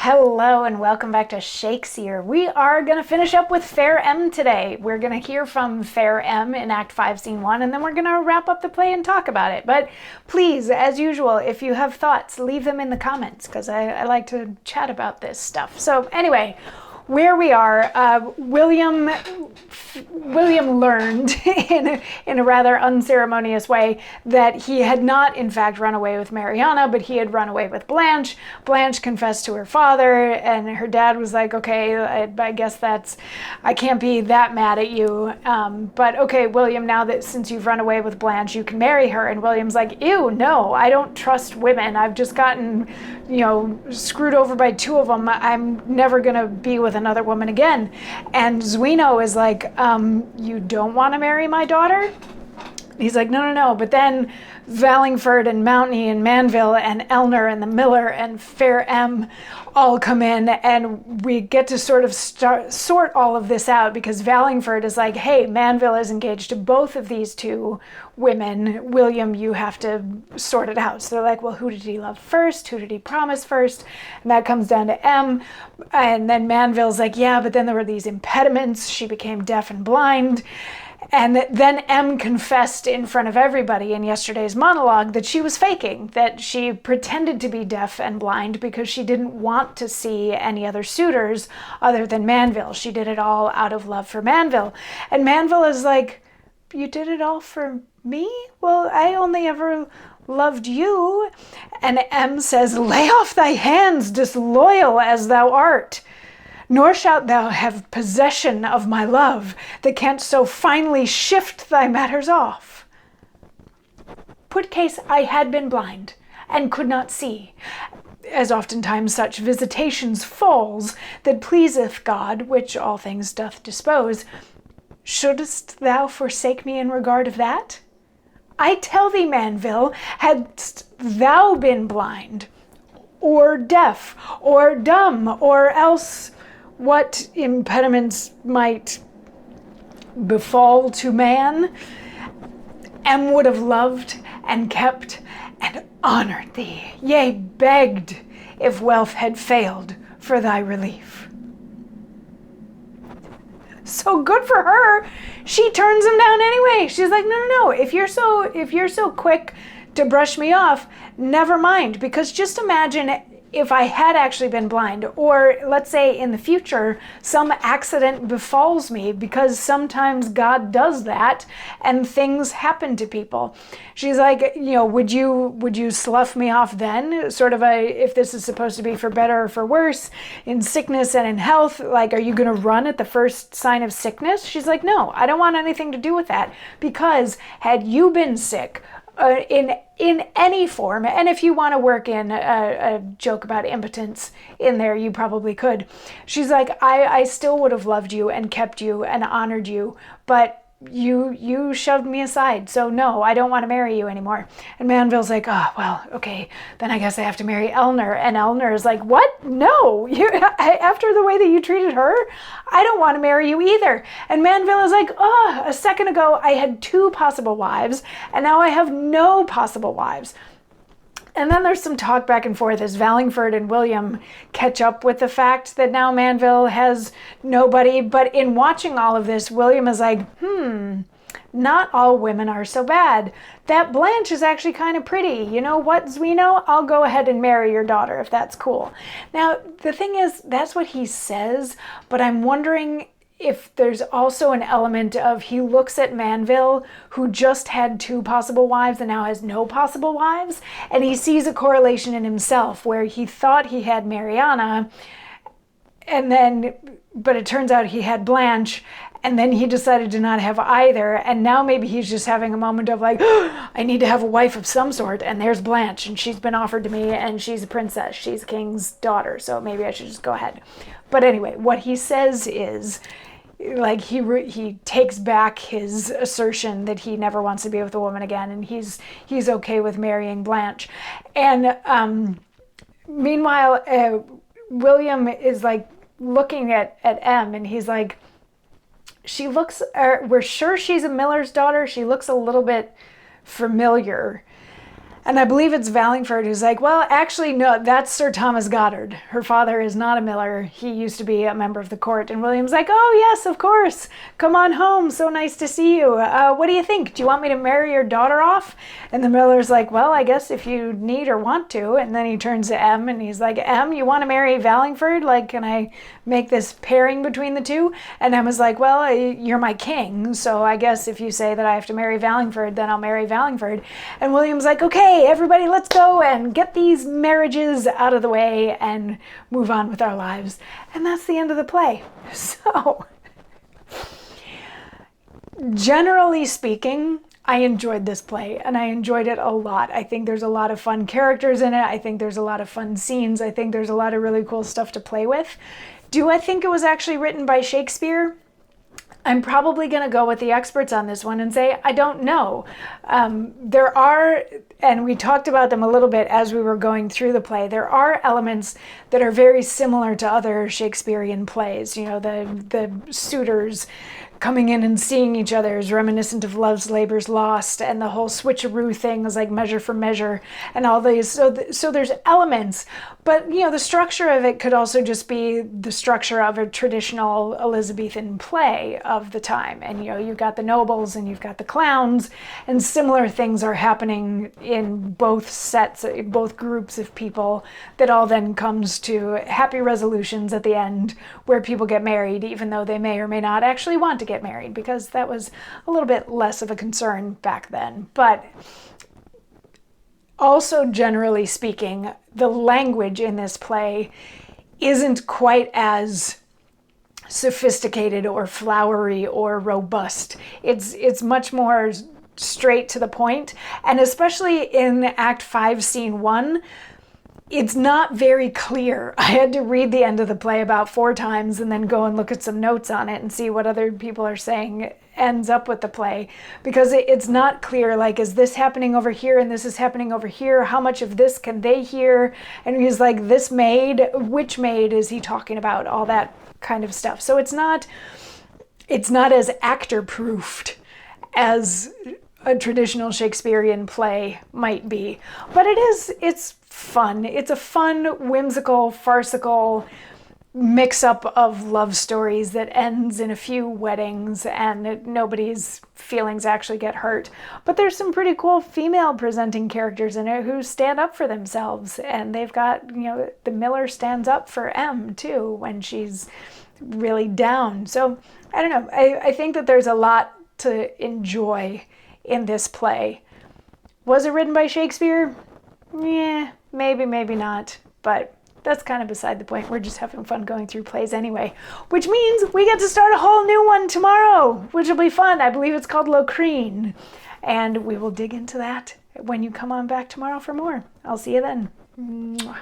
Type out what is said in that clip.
Hello and welcome back to Shakesyear. We are going to finish up with Fair M today. We're going to hear from Fair M in Act 5, Scene 1, and then we're going to wrap up the play and talk about it. But please, as usual, if you have thoughts, leave them in the comments because I like to chat about this stuff. So anyway, where we are, William learned in a rather unceremonious way that he had not in fact run away with Mariana, but he had run away with Blanche. Blanche confessed to her father, and her dad was like, okay, I guess I can't be that mad at you, but okay, William, now that since you've run away with Blanche, you can marry her. And William's like, ew, no, I don't trust women. I've just gotten, screwed over by two of them. I'm never gonna be with another woman again. And Zuino is like, you don't want to marry my daughter? He's like, no. But then Vallingford and Mountney and Manville and Elner and the Miller and Fair M all come in, and we get to sort of sort all of this out because Vallingford is like, hey, Manville is engaged to both of these two women. William, you have to sort it out. So they're like, well, who did he love first? Who did he promise first? And that comes down to M. And then Manville's like, yeah, but then there were these impediments. She became deaf and blind. And then M confessed in front of everybody in yesterday's monologue that she was faking, that she pretended to be deaf and blind because she didn't want to see any other suitors other than Manville. She did it all out of love for Manville. And Manville is like, you did it all for me? Well, I only ever loved you. And M says, lay off thy hands, disloyal as thou art. Nor shalt thou have possession of my love, that canst so finely shift thy matters off. Put case I had been blind, and could not see, as oftentimes such visitations falls, that pleaseth God, which all things doth dispose, shouldest thou forsake me in regard of that? I tell thee, Manville, hadst thou been blind, or deaf, or dumb, or else what impediments might befall to man, M would have loved and kept and honored thee, yea, begged, if wealth had failed, for thy relief. So good for her. She turns him down anyway. She's like, no. If you're so quick to brush me off, never mind. Because just imagine if I had actually been blind, or let's say in the future, some accident befalls me, because sometimes God does that and things happen to people. She's like, would you slough me off then? Sort of if this is supposed to be for better or for worse, in sickness and in health, like, are you going to run at the first sign of sickness? She's like, no, I don't want anything to do with that, because had you been sick, in any form, and if you want to work in a joke about impotence in there, you probably could. She's like, I still would have loved you and kept you and honored you, but you shoved me aside, so no, I don't want to marry you anymore. And Manville's like, oh, well, okay, then I guess I have to marry Elner. And Elner is like, what? No, after the way that you treated her, I don't want to marry you either. And Manville is like, oh, a second ago I had two possible wives, and now I have no possible wives. And then there's some talk back and forth as Vallingford and William catch up with the fact that now Manville has nobody. But in watching all of this, William is like, not all women are so bad. That Blanche is actually kind of pretty. You know what, Zuino? I'll go ahead and marry your daughter if that's cool. Now, the thing is, that's what he says, but I'm wondering if there's also an element of he looks at Manville, who just had two possible wives and now has no possible wives, and he sees a correlation in himself where he thought he had Mariana, but it turns out he had Blanche, and then he decided to not have either, and now maybe he's just having a moment of like, oh, I need to have a wife of some sort, and there's Blanche, and she's been offered to me, and she's a princess, she's a king's daughter, so maybe I should just go ahead. But anyway, what he says is, like, he takes back his assertion that he never wants to be with a woman again, and he's okay with marrying Blanche. And meanwhile, William is like looking at M, and he's like, we're sure she's a miller's daughter. She looks a little bit familiar. And I believe it's Vallingford who's like, well, actually, no, that's Sir Thomas Goddard. Her father is not a miller. He used to be a member of the court. And William's like, oh, yes, of course. Come on home. So nice to see you. What do you think? Do you want me to marry your daughter off? And the miller's like, well, I guess if you need or want to. And then he turns to M and he's like, M, you want to marry Vallingford? Like, can I make this pairing between the two? And Emma's like, well, you're my king. So I guess if you say that I have to marry Vallingford, then I'll marry Vallingford. And William's like, okay, everybody, let's go and get these marriages out of the way and move on with our lives. And that's the end of the play. So, generally speaking, I enjoyed this play and I enjoyed it a lot. I think there's a lot of fun characters in it. I think there's a lot of fun scenes. I think there's a lot of really cool stuff to play with. Do I think it was actually written by Shakespeare? I'm probably going to go with the experts on this one and say, I don't know. There are, and we talked about them a little bit as we were going through the play, there are elements that are very similar to other Shakespearean plays. You know, the suitors coming in and seeing each other is reminiscent of Love's Labour's Lost, and the whole switcheroo thing is like Measure for Measure and all these. So there's elements, but you know, the structure of it could also just be the structure of a traditional Elizabethan play of the time. And you know, you've got the nobles and you've got the clowns, and similar things are happening in both sets, both groups of people, that all then comes to happy resolutions at the end where people get married, even though they may or may not actually want to get married, because that was a little bit less of a concern back then. But also, generally speaking, the language in this play isn't quite as sophisticated or flowery or robust. It's much more straight to the point. And especially in Act 5, Scene 1, it's not very clear. I had to read the end of the play about 4 times and then go and look at some notes on it and see what other people are saying ends up with the play, because it's not clear, like, is this happening over here and this is happening over here? How much of this can they hear? And he's like, this maid, which maid is he talking about? All that kind of stuff. So it's not as actor-proofed as a traditional Shakespearean play might be. But it's fun. It's a fun, whimsical, farcical mix-up of love stories that ends in a few weddings and nobody's feelings actually get hurt. But there's some pretty cool female presenting characters in it who stand up for themselves. And they've got, you know, the miller stands up for M too when she's really down. So I don't know. I think that there's a lot to enjoy in this play. Was it written by Shakespeare? Yeah, maybe, maybe not. But that's kind of beside the point. We're just having fun going through plays anyway. Which means we get to start a whole new one tomorrow, which will be fun. I believe it's called Locrine. And we will dig into that when you come on back tomorrow for more. I'll see you then. Mwah.